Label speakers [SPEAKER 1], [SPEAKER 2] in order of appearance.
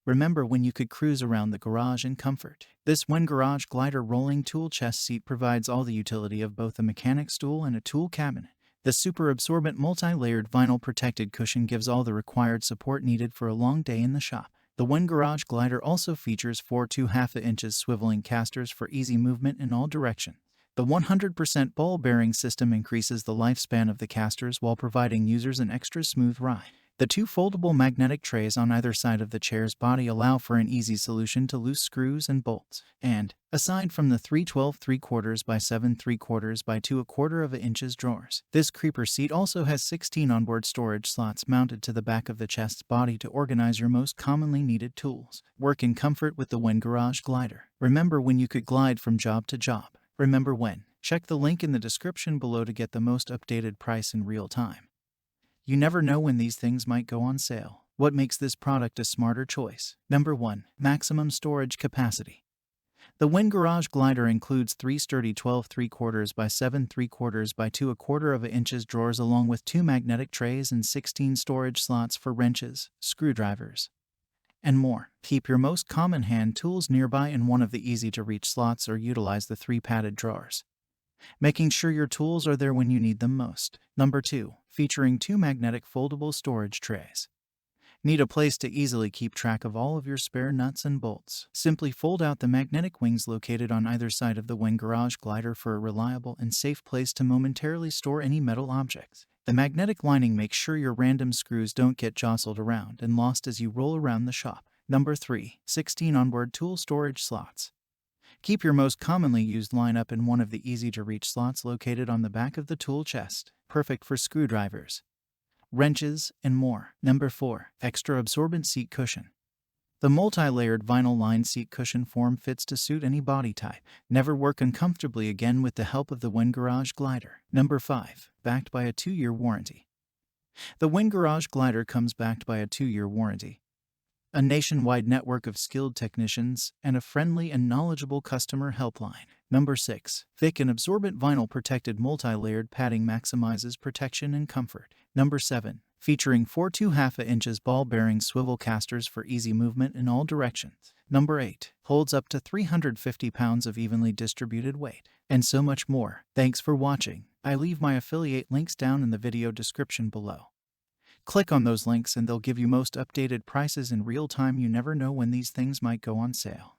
[SPEAKER 1] Remember when you could cruise around the garage in comfort. This WEN Garage Glider rolling tool chest seat provides all the utility of both a mechanic stool and a tool cabinet. The super-absorbent multi-layered vinyl protected cushion gives all the required support needed for a long day in the shop. The WEN Garage Glider also features 4 2/2" swivelling casters for easy movement in all directions. The 100% ball bearing system increases the lifespan of the casters while providing users an extra smooth ride. The two foldable magnetic trays on either side of the chair's body allow for an easy solution to loose screws and bolts. And, aside from the 312 3/4 by 7 3/4 by 2/4 drawers, this creeper seat also has 16 onboard storage slots mounted to the back of the chest's body to organize your most commonly needed tools. Work in comfort with the WEN Garage Glider. Remember when you could glide from job to job. Remember when. Check the link in the description below to get the most updated price in real time. You never know when these things might go on sale. What makes this product a smarter choice? Number 1. Maximum storage capacity. The WEN Garage Glider includes 3 sturdy 12 3/4 by 7 3/4 by 2/4 drawers along with 2 magnetic trays and 16 storage slots for wrenches, screwdrivers, and more. Keep your most common hand tools nearby in one of the easy-to-reach slots or utilize the 3 padded drawers, making sure your tools are there when you need them most. Number 2. Featuring 2 magnetic foldable storage trays. Need a place to easily keep track of all of your spare nuts and bolts? Simply fold out the magnetic wings located on either side of the WEN Garage Glider for a reliable and safe place to momentarily store any metal objects. The magnetic lining makes sure your random screws don't get jostled around and lost as you roll around the shop. Number 3. 16 onboard tool storage slots. Keep your most commonly used lineup in one of the easy-to-reach slots located on the back of the tool chest, perfect for screwdrivers, wrenches, and more. Number 4. Extra absorbent seat cushion. The multi-layered vinyl-lined seat cushion form fits to suit any body type. Never work uncomfortably again with the help of the WEN Garage Glider. Number 5. Backed by a 2-year warranty. The WEN Garage Glider comes backed by a 2-year warranty, a nationwide network of skilled technicians, and a friendly and knowledgeable customer helpline. Number 6. Thick and absorbent vinyl protected multi-layered padding maximizes protection and comfort. Number 7. Featuring 4 2/2" ball-bearing swivel casters for easy movement in all directions. Number 8. Holds up to 350 pounds of evenly distributed weight. And so much more. Thanks for watching. I leave my affiliate links down in the video description below. Click on those links and they'll give you most updated prices in real time. You never know when these things might go on sale.